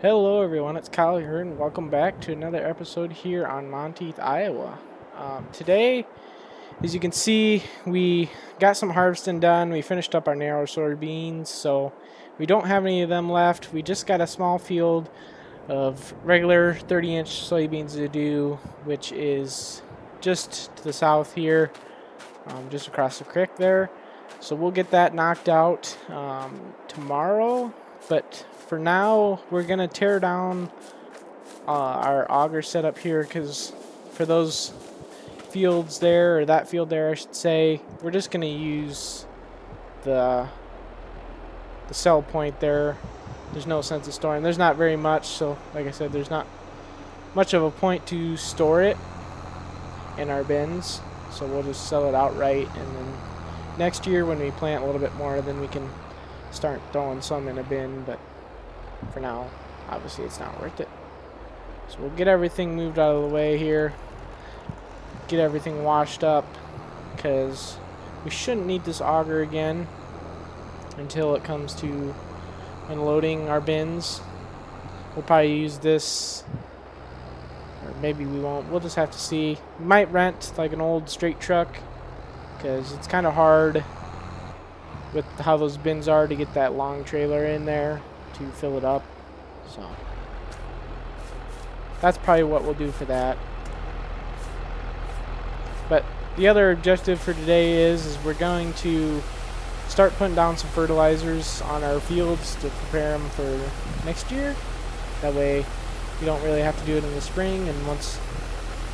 Hello everyone, it's Kyle here and welcome back to another episode here on Monteith, Iowa. Today, as you can see, we got some harvesting done. We finished up our narrow soybeans, so we don't have any of them left. We just got a small field of regular 30-inch soybeans to do, which is just to the south here, just across the creek there. So we'll get that knocked out tomorrow, but for now we're gonna tear down our auger setup here, because for those fields there, or that field there I should say, we're just gonna use the sell point there. There's no sense of storing. There's not very much, so like I said, there's not much of a point to store it in our bins, so we'll just sell it outright, and then next year when we plant a little bit more, then we can start throwing some in a bin. But for now, obviously it's not worth it. So we'll get everything moved out of the way here, get everything washed up, because we shouldn't need this auger again until it comes to unloading our bins. We'll probably use this, or maybe we won't. We'll just have to see. We might rent like an old straight truck, because it's kind of hard with how those bins are to get that long trailer in there to fill it up. So that's probably what we'll do for that. But the other objective for today is we're going to start putting down some fertilizers on our fields to prepare them for next year. That way you don't really have to do it in the spring, and once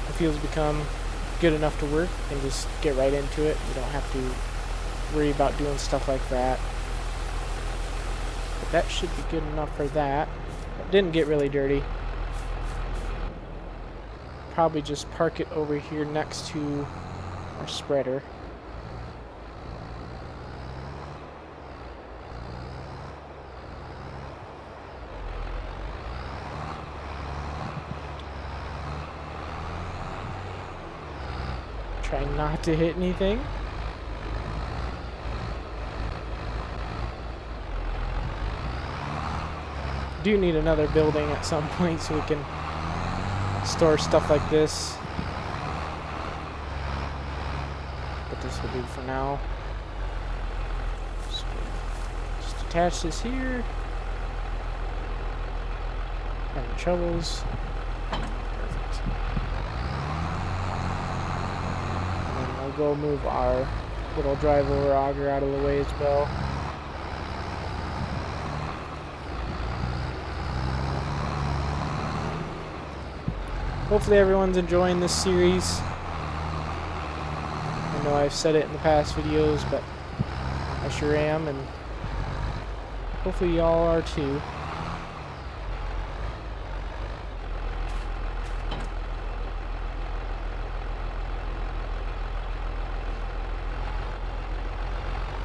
the fields become good enough to work, you can just get right into it. You don't have to worry about doing stuff like that. But that should be good enough for that. It didn't get really dirty. Probably just park it over here next to our spreader. Try not to hit anything. Do need another building at some point so we can store stuff like this, but this will do for now. So just attach this here. Having troubles. Perfect. And then we'll go move our little drive over auger out of the way as well. Hopefully everyone's enjoying this series. I know I've said it in the past videos, but I sure am, and hopefully y'all are too.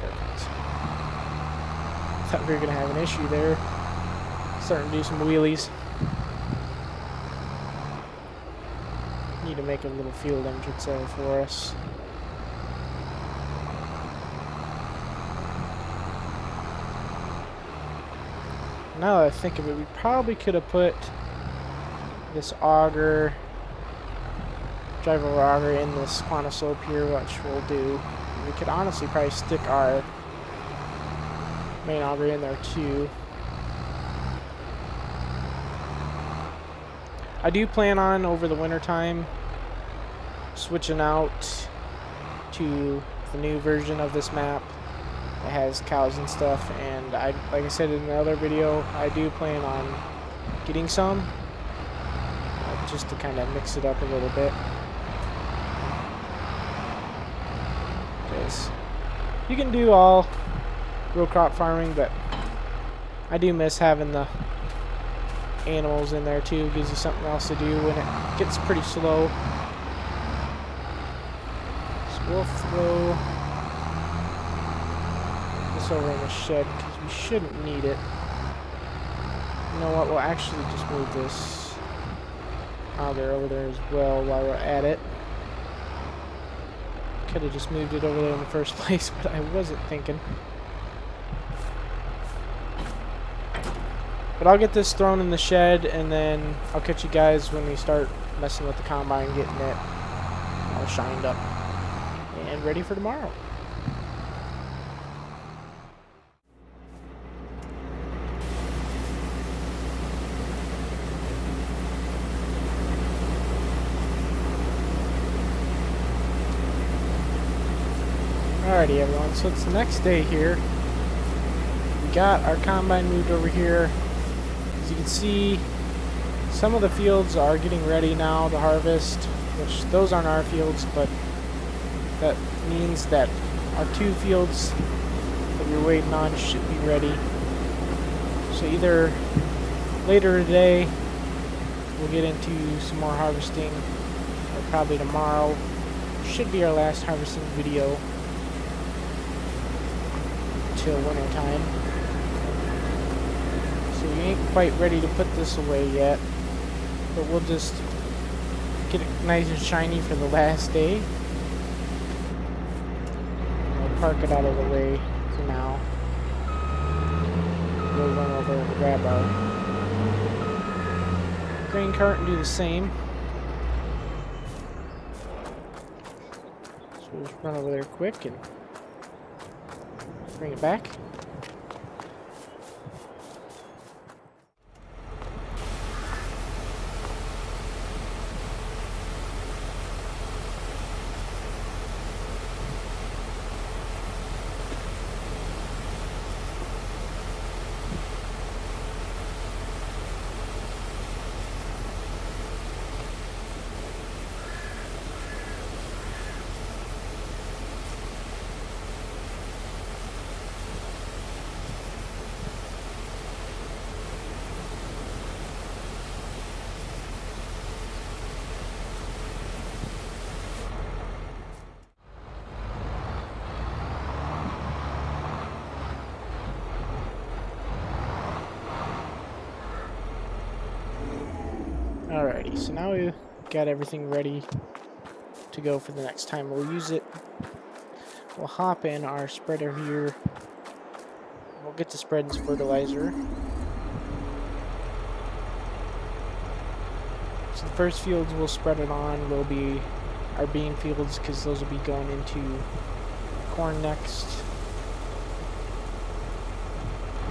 Perfect. Thought we were gonna have an issue there. Starting to do some wheelies. Need to make a little field entrance there for us. Now that I think of it, we probably could have put this auger, drive over auger, in this quanta slope here, which we'll do. We could honestly probably stick our main auger in there too. I do plan on, over the winter time, switching out to the new version of this map that has cows and stuff, and like I said in the other video, I do plan on getting some, just to kind of mix it up a little bit, because you can do all row crop farming, but I do miss having the animals in there too. Gives you something else to do when it gets pretty slow. So we'll throw this over in the shed because we shouldn't need it. You know what, we'll actually just move this auger over there as well while we're at it. Could have just moved it over there in the first place, but I wasn't thinking. But I'll get this thrown in the shed, and then I'll catch you guys when we start messing with the combine, getting it all shined up and ready for tomorrow. Alrighty everyone, so it's the next day here. We got our combine moved over here. As you can see, some of the fields are getting ready now to harvest, which those aren't our fields, but that means that our 2 fields that we're waiting on should be ready. So either later today we'll get into some more harvesting, or probably tomorrow should be our last harvesting video till winter time. So we ain't quite ready to put this away yet, but we'll just get it nice and shiny for the last day. I'll park it out of the way for now. We'll run over and grab our grain cart and do the same. So we'll just run over there quick and bring it back. Alrighty, so now we've got everything ready to go for the next time we'll use it. We'll hop in our spreader here. We'll get to spreading some fertilizer. So the first fields we'll spread it on will be our bean fields, because those will be going into corn next.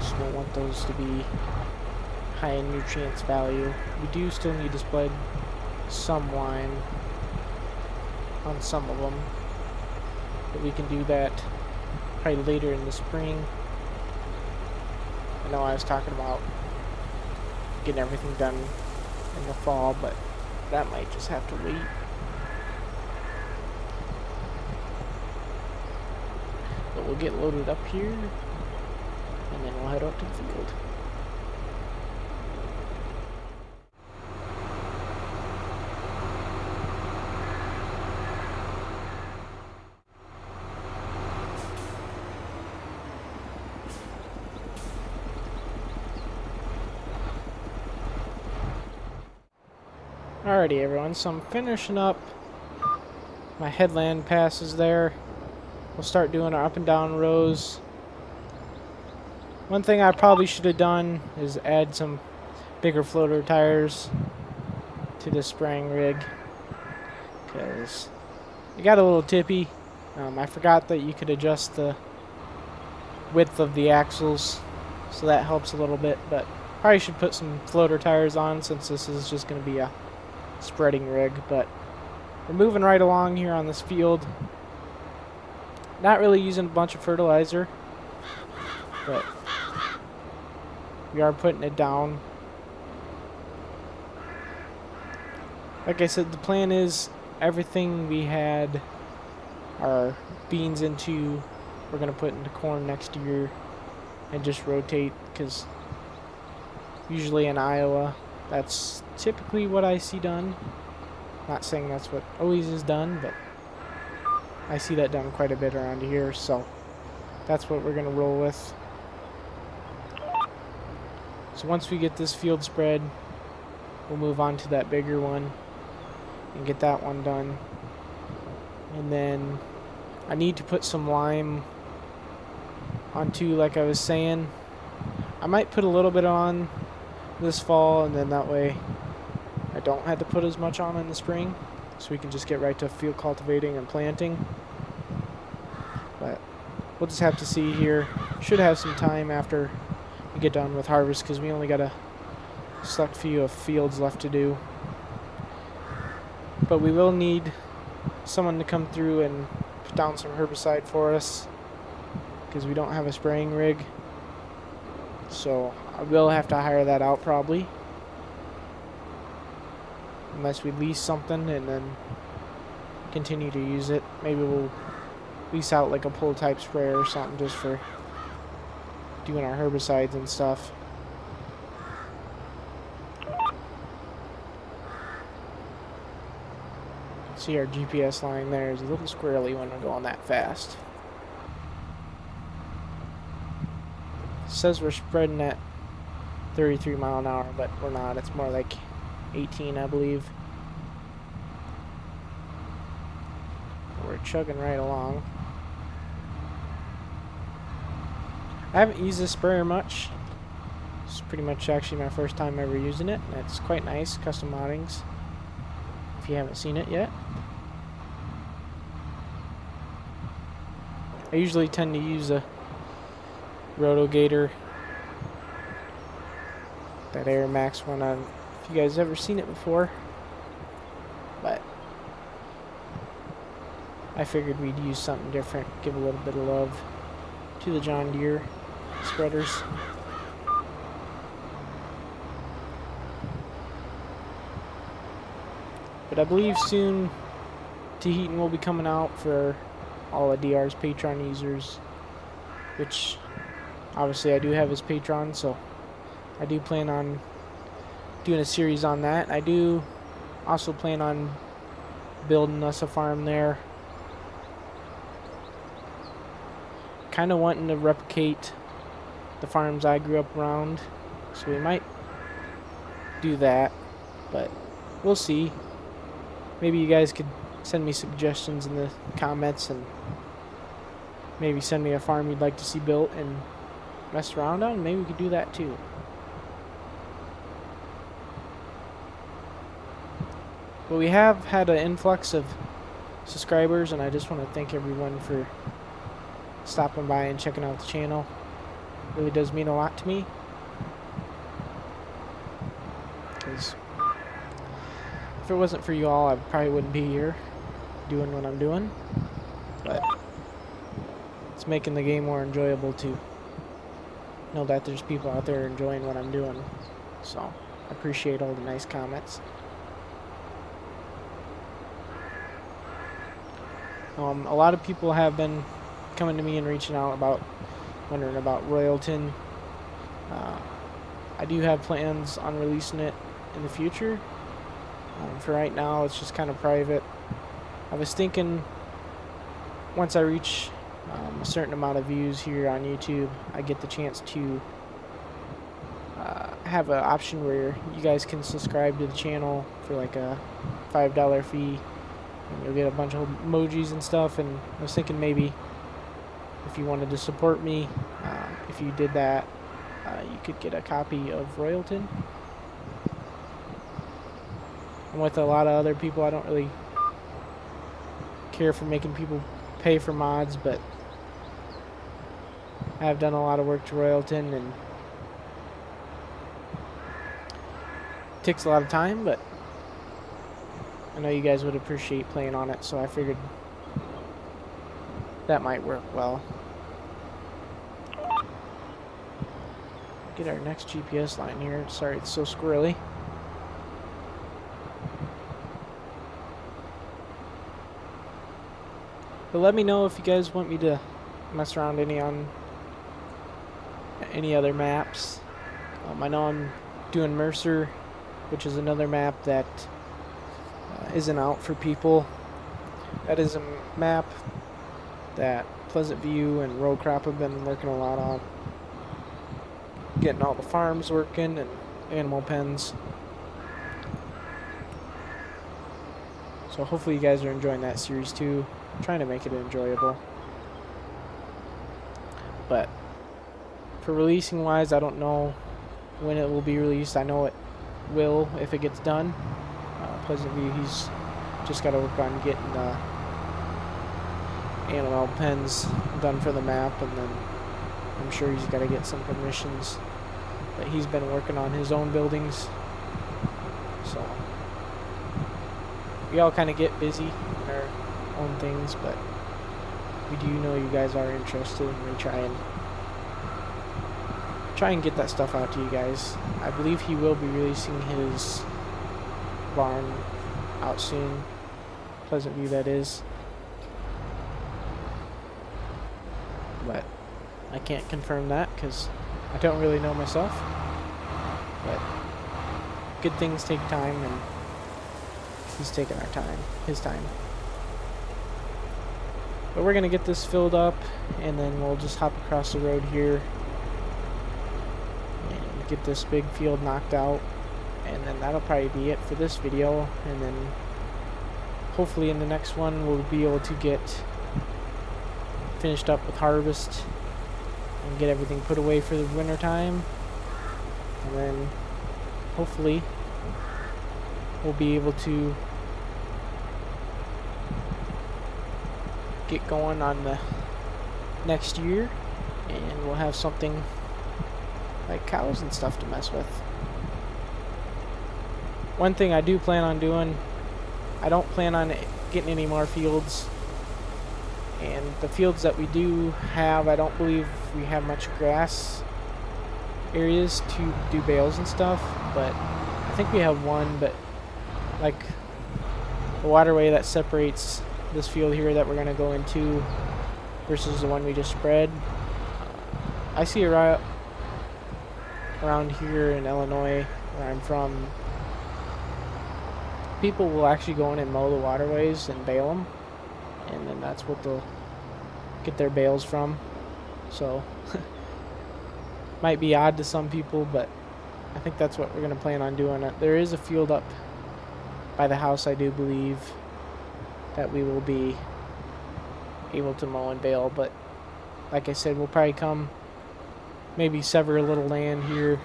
So we'll want those to be high in nutrients value. We do still need to spread some lime on some of them, but we can do that probably later in the spring. I know I was talking about getting everything done in the fall, but that might just have to wait. But we'll get loaded up here, and then we'll head out to the field. Alrighty everyone, so I'm finishing up my headland passes there. We'll start doing our up and down rows. One thing I probably should have done is add some bigger floater tires to the spraying rig, because it got a little tippy. I forgot that you could adjust the width of the axles, so that helps a little bit, but probably should put some floater tires on since this is just going to be a spreading rig. But we're moving right along here on this field. Not really using a bunch of fertilizer, but we are putting it down. Like I said, the plan is everything we had our beans into, we're going to put into corn next year and just rotate, because usually in Iowa that's typically what I see done. Not saying that's what always is done, but I see that done quite a bit around here, so that's what we're going to roll with. So once we get this field spread, we'll move on to that bigger one and get that one done. And then I need to put some lime onto, like I was saying. I might put a little bit on this fall, and then that way I don't have to put as much on in the spring, so we can just get right to field cultivating and planting. But we'll just have to see here. Should have some time after we get done with harvest, because we only got a select few of fields left to do. But we will need someone to come through and put down some herbicide for us, because we don't have a spraying rig. So I will have to hire that out probably, unless we lease something and then continue to use it. Maybe we'll lease out like a pull type sprayer or something just for doing our herbicides and stuff. See, our GPS line there is a little squirrely when we're going that fast. It says we're spreading at 33 mile an hour, but we're not. It's more like 18, I believe. We're chugging right along. I haven't used this sprayer much. It's pretty much actually my first time ever using it, and it's quite nice. Custom moddings, if you haven't seen it yet. I usually tend to use a Rotogator, that Air Max one. On if you guys ever seen it before, but I figured we'd use something different, give a little bit of love to the John Deere spreaders. But I believe soon Tahitian will be coming out for all of DR's Patreon users, which obviously I do have his Patreon, so I do plan on doing a series on that. I do also plan on building us a farm there. Kind of wanting to replicate the farms I grew up around, so we might do that, but we'll see. Maybe you guys could send me suggestions in the comments and maybe send me a farm you'd like to see built and mess around on. Maybe we could do that too. But we have had an influx of subscribers, and I just want to thank everyone for stopping by and checking out the channel. It really does mean a lot to me, because if it wasn't for you all, I probably wouldn't be here doing what I'm doing. But it's making the game more enjoyable to know that there's people out there enjoying what I'm doing. So I appreciate all the nice comments. A lot of people have been coming to me and reaching out about wondering about Royalton. I do have plans on releasing it in the future. For right now, it's just kind of private. I was thinking once I reach a certain amount of views here on YouTube, I get the chance to have an option where you guys can subscribe to the channel for like a $5 fee, and you'll get a bunch of emojis and stuff. And I was thinking maybe if you wanted to support me, if you did that, you could get a copy of Royalton. And with a lot of other people, I don't really care for making people pay for mods, but I have done a lot of work to Royalton, and it takes a lot of time, but I know you guys would appreciate playing on it, so I figured that might work well. Get our next GPS line here. Sorry, it's so squirrely. But let me know if you guys want me to mess around on any other maps. I know I'm doing Mercer, which is another map that isn't out for people. That is a map that Pleasant View and Row Crop have been working a lot on, getting all the farms working and animal pens. So hopefully you guys are enjoying that series too. I'm trying to make it enjoyable. But for releasing wise, I don't know when it will be released. I know it will if it gets done. Pleasant View, he's just got to work on getting the animal pens done for the map, and then I'm sure he's got to get some permissions. But he's been working on his own buildings, so we all kind of get busy in our own things, but we do know you guys are interested, and we try and get that stuff out to you guys. I believe he will be releasing his barn out soon. Pleasant View, that is. But I can't confirm that because I don't really know myself. But good things take time, and he's taking his time. But we're gonna get this filled up, and then we'll just hop across the road here and get this big field knocked out, and then that'll probably be it for this video. And then hopefully in the next one we'll be able to get finished up with harvest and get everything put away for the winter time, and then hopefully we'll be able to get going on the next year, and we'll have something like cows and stuff to mess with. One thing I do plan on doing, I don't plan on getting any more fields, and the fields that we do have, I don't believe we have much grass areas to do bales and stuff, but I think we have one, but like the waterway that separates this field here that we're going to go into versus the one we just spread, I see around here in Illinois where I'm from, people will actually go in and mow the waterways and bale them, and then that's what they'll get their bales from. So might be odd to some people, but I think that's what we're going to plan on doing. There is a field up by the house, I do believe, that we will be able to mow and bale, but like I said, we'll probably come maybe sever a little land here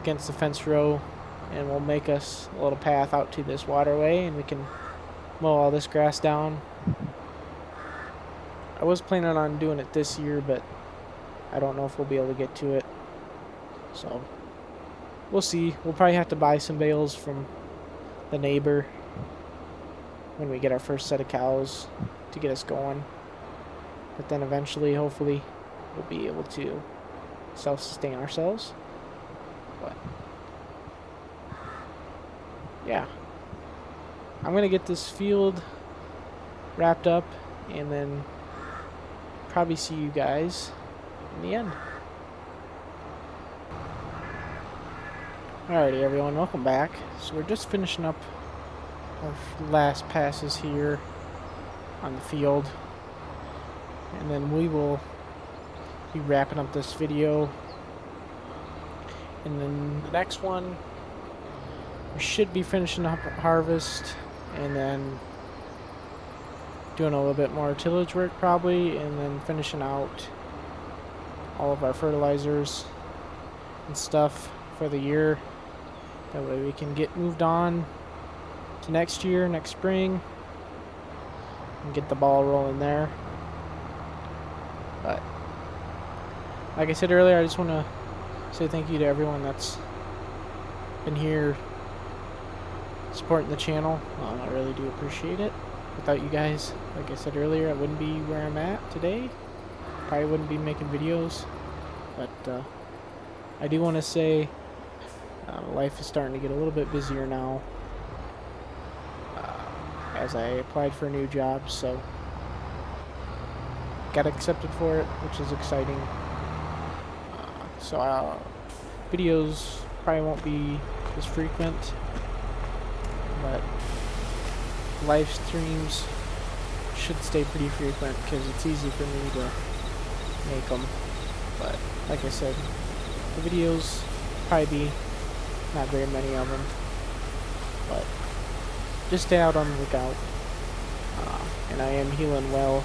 against the fence row, and we'll make us a little path out to this waterway, and we can mow all this grass down. I was planning on doing it this year, but I don't know if we'll be able to get to it, so we'll see. We'll probably have to buy some bales from the neighbor when we get our first set of cows to get us going, but then eventually, hopefully, we'll be able to self-sustain ourselves. But yeah, I'm gonna get this field wrapped up and then probably see you guys in the end. Alrighty everyone, welcome back. So we're just finishing up our last passes here on the field, and then we will be wrapping up this video, and then the next one we should be finishing up harvest and then doing a little bit more tillage work probably, and then finishing out all of our fertilizers and stuff for the year. That way we can get moved on to next year, next spring, and get the ball rolling there. But like I said earlier, I just want to say thank you to everyone that's been here supporting the channel. I really do appreciate it. Without you guys, like I said earlier, I wouldn't be where I'm at today. Probably wouldn't be making videos. But I do want to say life is starting to get a little bit busier now as I applied for a new job, so got accepted for it, which is exciting. So videos probably won't be as frequent, but live streams should stay pretty frequent because it's easy for me to make them. But like I said, the videos probably be not very many of them, but just stay out on the lookout. And I am healing well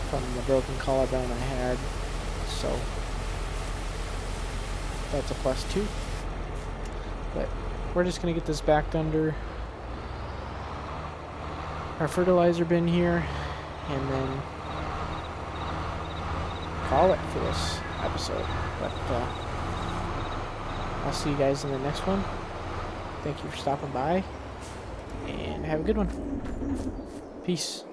from the broken collarbone I had, so That's a +2. But we're just going to get this backed under our fertilizer bin here, and then call it for this episode. But I'll see you guys in the next one. Thank you for stopping by, and have a good one. Peace.